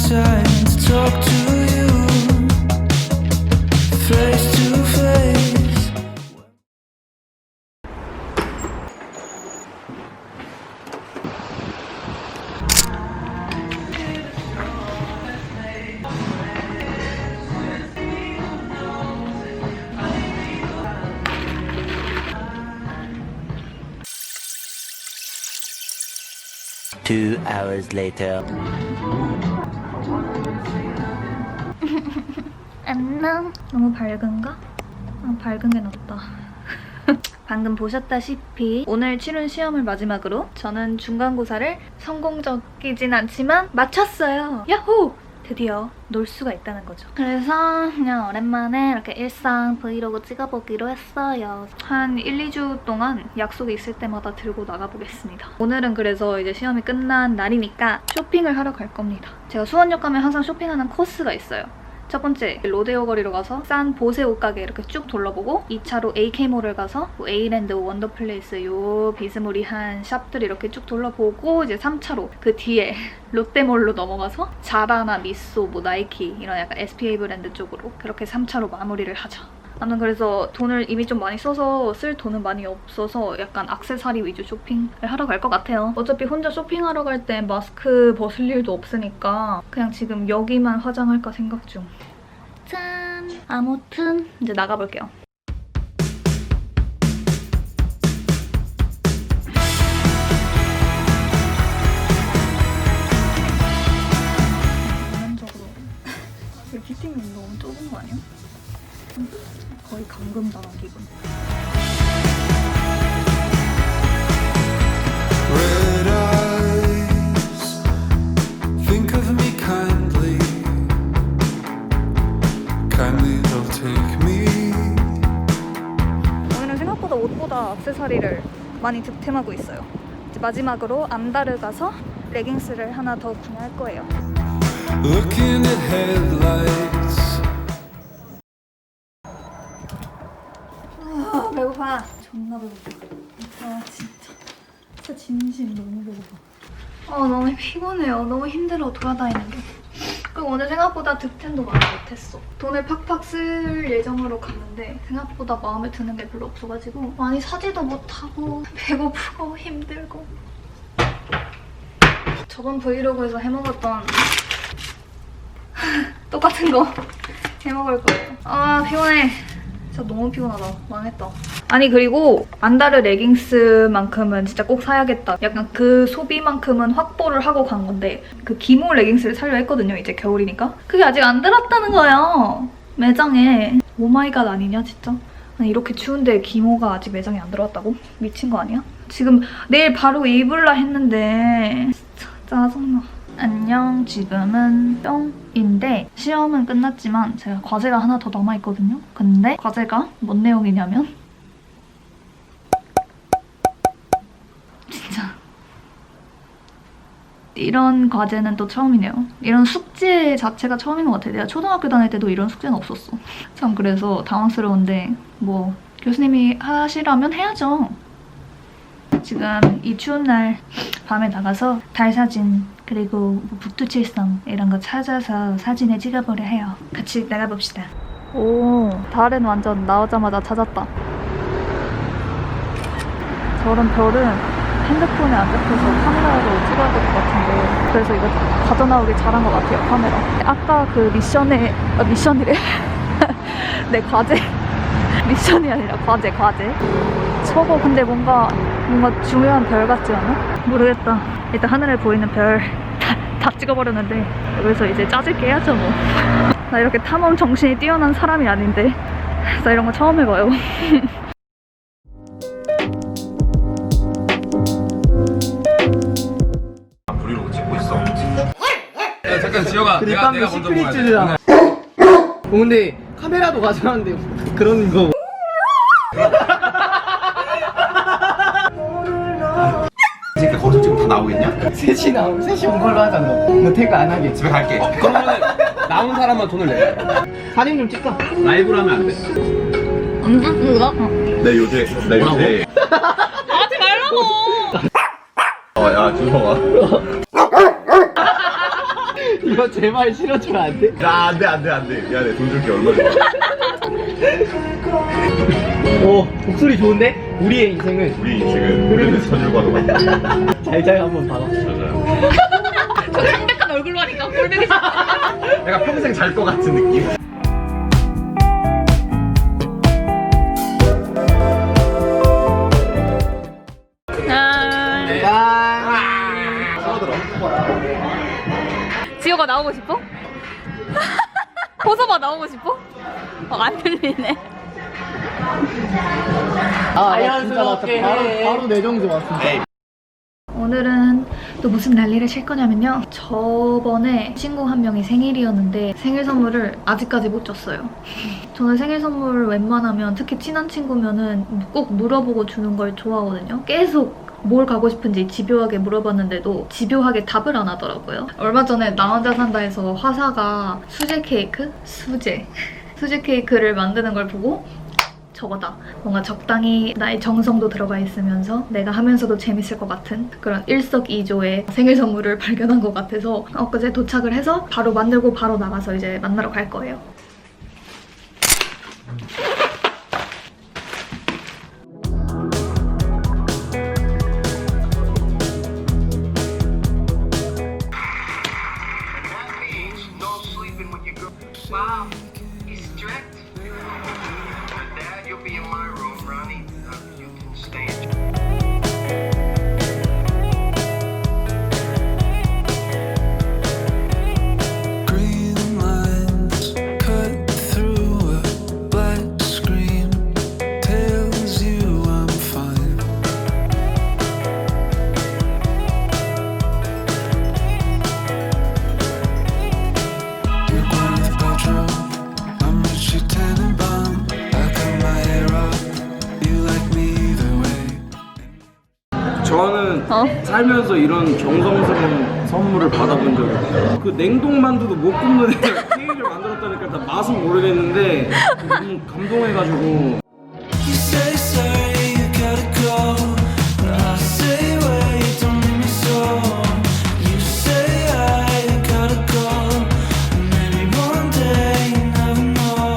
time to talk to you face to face. Two hours later. 안녕. 너무 밝은가? 밝은 게 낫다. 방금 보셨다시피 오늘 치른 시험을 마지막으로 저는 중간고사를 성공적이진 않지만 마쳤어요. 야호! 드디어 놀 수가 있다는 거죠. 그래서 그냥 오랜만에 이렇게 일상 브이로그 찍어보기로 했어요. 한 1, 2주 동안 약속이 있을 때마다 들고 나가보겠습니다. 오늘은 그래서 이제 시험이 끝난 날이니까 쇼핑을 하러 갈 겁니다. 제가 수원역 가면 항상 쇼핑하는 코스가 있어요. 첫 번째, 로데오 거리로 가서 싼 보세 옷가게 이렇게 쭉 둘러보고 2차로 AK몰을 가서 뭐 A랜드, 원더플레이스 요 비스무리한 샵들 이렇게 쭉 둘러보고 이제 3차로 그 뒤에 롯데몰로 넘어가서 자라나 미쏘, 뭐 나이키 이런 약간 SPA 브랜드 쪽으로 그렇게 3차로 마무리를 하자. 나는 그래서 돈을 이미 좀 많이 써서 쓸 돈은 많이 없어서 약간 액세서리 위주 쇼핑을 하러 갈 것 같아요. 어차피 혼자 쇼핑하러 갈 때 마스크 벗을 일도 없으니까 그냥 지금 여기만 화장할까 생각 중. 짠! 아무튼 이제 나가볼게요. 전반적으로 이 피팅이 너무 좁은 거 아니야? 거의 감금당한 기분. Red eyes, think of me kindly. Kindly don't take me. 오늘은 생각보다 옷보다 액세서리를 많이 득템하고 있어요. 이제 마지막으로 암다르 가서 레깅스를 하나 더 구매할 거예요. Looking at headlights. 배고파. 존나 배고파. 진짜 진심 너무 배고파. 너무 피곤해요. 너무 힘들어 돌아다니는 게. 그리고 오늘 생각보다 득템도 많이 못했어. 돈을 팍팍 쓸 예정으로 갔는데 생각보다 마음에 드는 게 별로 없어가지고 많이 사지도 못하고 배고프고 힘들고. 저번 브이로그에서 해먹었던 똑같은 거 해먹을 거예요. 피곤해. 진짜 너무 피곤하다. 망했다. 아니 그리고 안다르 레깅스만큼은 진짜 꼭 사야겠다. 약간 그 소비만큼은 확보를 하고 간 건데 그 기모 레깅스를 사려 했거든요. 이제 겨울이니까. 그게 아직 안 들었다는 거예요. 매장에. 오마이갓 아니냐 진짜? 아니 이렇게 추운데 기모가 아직 매장에 안 들어왔다고? 미친 거 아니야? 지금 내일 바로 입을라 했는데 진짜 짜증나. 안녕, 지금은 뿅인데 시험은 끝났지만 제가 과제가 하나 더 남아있거든요. 근데 과제가 뭔 내용이냐면 진짜 이런 과제는 또 처음이네요. 이런 숙제 자체가 처음인 것 같아요. 내가 초등학교 다닐 때도 이런 숙제는 없었어. 참 그래서 당황스러운데 뭐 교수님이 하시라면 해야죠. 지금 이 추운 날 밤에 나가서 달 사진 그리고 뭐 북두칠성 이런 거 찾아서 사진을 찍어보려 해요. 같이 나가봅시다. 오, 달은 완전 나오자마자 찾았다. 저런 별은 핸드폰에 안 잡혀서 카메라로 찍어야 될 것 같은데 그래서 이거 가져 나오길 잘한 것 같아요, 카메라. 아까 그 미션이래. 내 과제. 미션이 아니라 과제. 저거 근데 뭔가 중요한 별 같지 않아? 모르겠다. 일단 하늘에 보이는 별 다 찍어버렸는데 여기서 이제 짜증게 해야죠 뭐. 나 이렇게 탐험 정신이 뛰어난 사람이 아닌데 나 이런 거 처음 해봐요. 브이로그 찍고 있어. 야, 잠깐 지영아, 내가 먼저 먹어야 돼. 시크릿즈잖아. 근데 카메라도 가져왔는데 그런 거. 그러니까 거기서 지금 다 나오겠냐? 셋이 온 걸로 하자. 너 태그 안 하게. 집에 갈게. 그러면 나온 사람만 돈을 내. 사진 좀 찍자. 라이브로 하면 안 돼. 언제 그거? 내 요새. 하지 말라고. 야, 준성아. 이거 제발 실어주면 안 돼? 야, 안돼 미안해 돈 줄게 얼마 줘. 오 목소리 좋은데? 우리의 인생은 우리 인생은 흐르는 저절과도 같다. 잘잘 한번 봐봐. 저 창백한 얼굴로 하니까 꼴보기 싫어. 내가 평생 잘 것 같은 느낌. 지호가 나오고 싶어? 호서봐 나오고 싶어? 안 들리네. 자연스럽게 바로 내정지 왔습니다. 오늘은 또 무슨 난리를 칠 거냐면요. 저번에 친구 한 명이 생일이었는데 생일 선물을 아직까지 못 줬어요. 저는 생일 선물 웬만하면 특히 친한 친구면은 꼭 물어보고 주는 걸 좋아하거든요. 계속 뭘 가고 싶은지 집요하게 물어봤는데도 집요하게 답을 안 하더라고요. 얼마 전에 나 혼자 산다에서 화사가 수제 케이크? 수제 케이크를 만드는 걸 보고 저거다. 뭔가 적당히 나의 정성도 들어가 있으면서 내가 하면서도 재밌을 것 같은 그런 일석이조의 생일 선물을 발견한 것 같아서 엊그제 도착을 해서 바로 만들고 바로 나가서 이제 만나러 갈 거예요. Wow, he's strict. Dad, you'll be in my room, Ronnie. You can stay in. Green lines cut through a black screen. Tells you I'm fine. You're Gwyneth Paltrow. I'm Richie Tannenbaum. I cut my hair off. You like me either way. 저는 살면서 이런 정성스러운 선물을 받아본 적이 없어요. 그 냉동만두도 못 굽는 애가 케이크를 만들었다니까 다 맛은 모르겠는데 너무 감동해가지고. You say sorry, you gotta go. I say wait, don't make me so. You say I gotta go. Maybe one day you never know.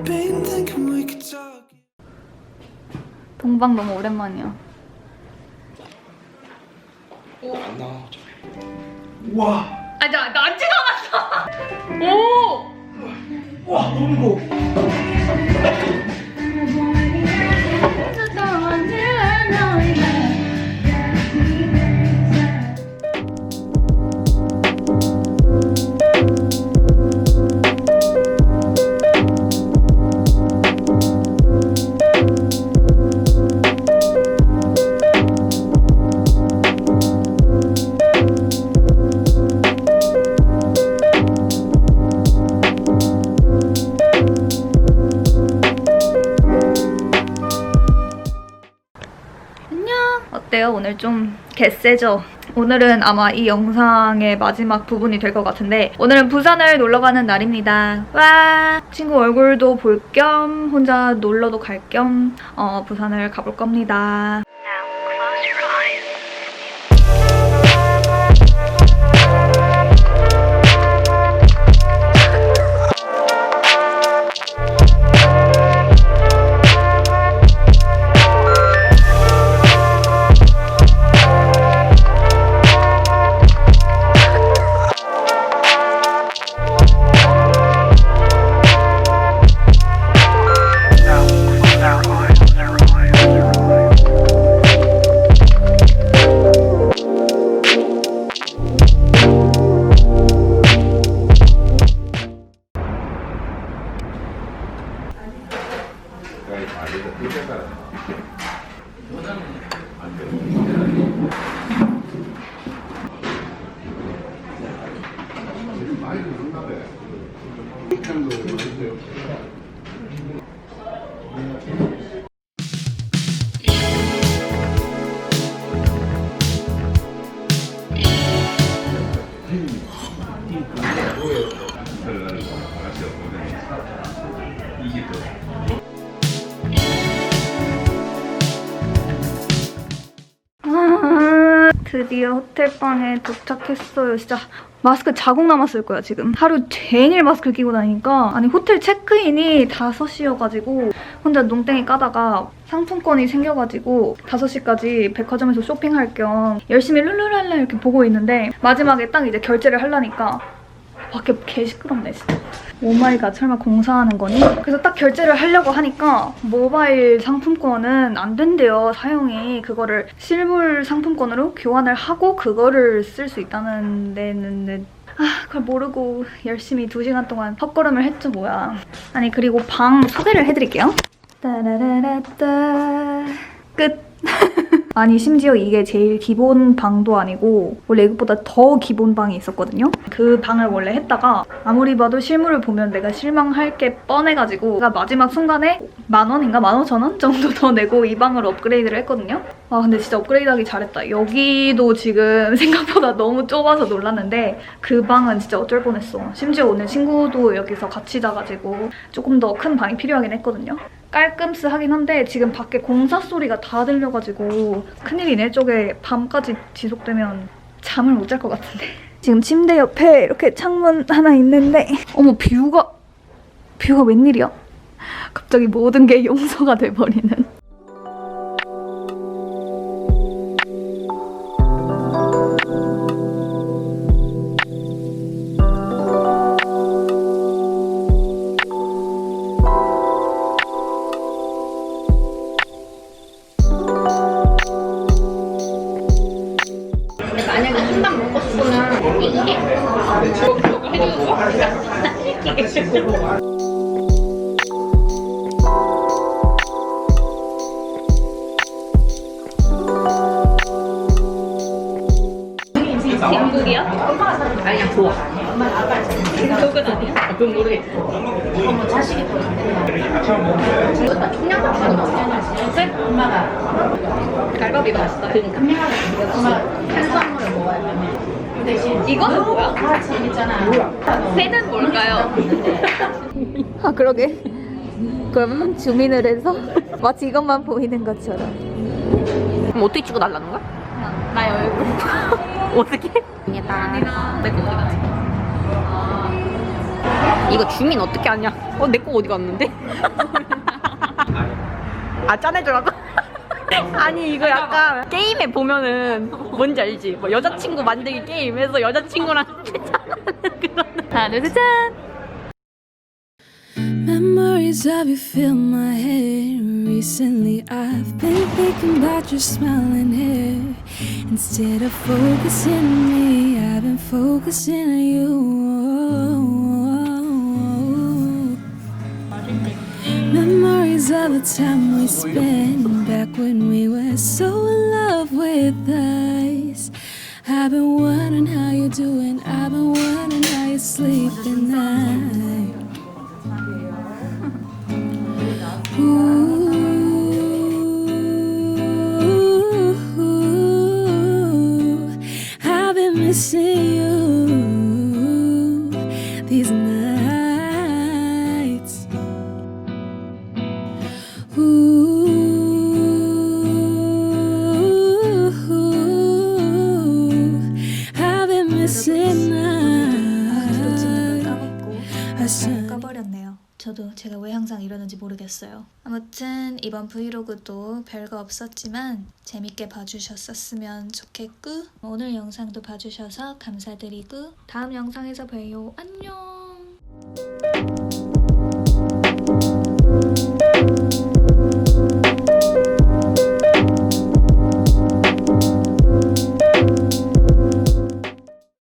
Been thinking we could talk. 동방 너무 오랜만이야. 와, 아니 나안 찍어놨어. 오. 와 너무 고. 어때요? 오늘 좀 개쎄죠? 오늘은 아마 이 영상의 마지막 부분이 될 것 같은데 오늘은 부산을 놀러 가는 날입니다. 와! 친구 얼굴도 볼 겸 혼자 놀러도 갈 겸 부산을 가볼 겁니다. 드디어 호텔방에 도착했어요. 진짜 마스크 자국 남았을 거야 지금. 하루 종일 마스크 끼고 다니니까. 아니 호텔 체크인이 5시여가지고 혼자 농땡이 까다가 상품권이 생겨가지고 5시까지 백화점에서 쇼핑할 겸 열심히 룰루랄라 이렇게 보고 있는데 마지막에 딱 이제 결제를 하려니까 밖에 개 시끄럽네 진짜. 오마이갓 설마 공사하는 거니? 그래서 딱 결제를 하려고 하니까 모바일 상품권은 안 된대요 사용이. 그거를 실물 상품권으로 교환을 하고 그거를 쓸 수 있다는 데는 그걸 모르고 열심히 2시간 동안 헛걸음을 했죠 뭐야. 아니 그리고 방 소개를 해드릴게요. 따라라라따 끝. 아니 심지어 이게 제일 기본 방도 아니고 원래 이것보다 더 기본 방이 있었거든요. 그 방을 원래 했다가 아무리 봐도 실물을 보면 내가 실망할 게 뻔해가지고 제가 마지막 순간에 10,000원인가 15,000원 정도 더 내고 이 방으로 업그레이드를 했거든요. 아 근데 진짜 업그레이드하기 잘했다. 여기도 지금 생각보다 너무 좁아서 놀랐는데 그 방은 진짜 어쩔 뻔했어. 심지어 오늘 친구도 여기서 같이 자가지고 조금 더 큰 방이 필요하긴 했거든요. 깔끔스하긴 한데 지금 밖에 공사 소리가 다 들려가지고 큰일이네. 저게 밤까지 지속되면 잠을 못 잘 것 같은데. 지금 침대 옆에 이렇게 창문 하나 있는데 어머 뷰가 웬일이야? 갑자기 모든 게 용서가 돼버리는. 중국이야? 아니야 좋아. 중국은 아니야? 그건 모르겠어. 어머 자식이 더 좋아. 청양고추 그래? 엄마가 갈비가 맛있다. 그러니까 탄수화물을 먹어야 돼. 대신 이거는 뭐야? 아 재밌잖아. 새는 뭘까요? 아 그러게. 그러면 주민을 해서 마치 이것만 보이는 것처럼. 그럼 어떻게 찍어 달라는 거야? 나의 얼굴. 어떻게? 아니라 내거 어디 갔지? 이거 주민 어떻게 하냐? 내 거 어디 갔는데? 아 짜내주라고? 아니 이거 약간 게임에 보면은 뭔지 알지? 뭐 여자친구 만들기 게임에서 여자친구랑 그런. 하나 둘 셋 짠! Memories of you fill my head. Recently I've been thinking about your smiling hair. Instead of focusing on me, I've been focusing on you. Memories of the time we spent back when we were so in love with us. I've been wondering how you're doing. I've been wondering how you sleep at night. I've been missing you these nights. I've been missing nights. 까버렸네요. 저도 제가 왜 항상 이러는지 모르겠어요. 아무튼 이번 브이로그도 별거 없었지만 재밌게 봐주셨었으면 좋겠고 오늘 영상도 봐주셔서 감사드리고 다음 영상에서 봬요. 안녕.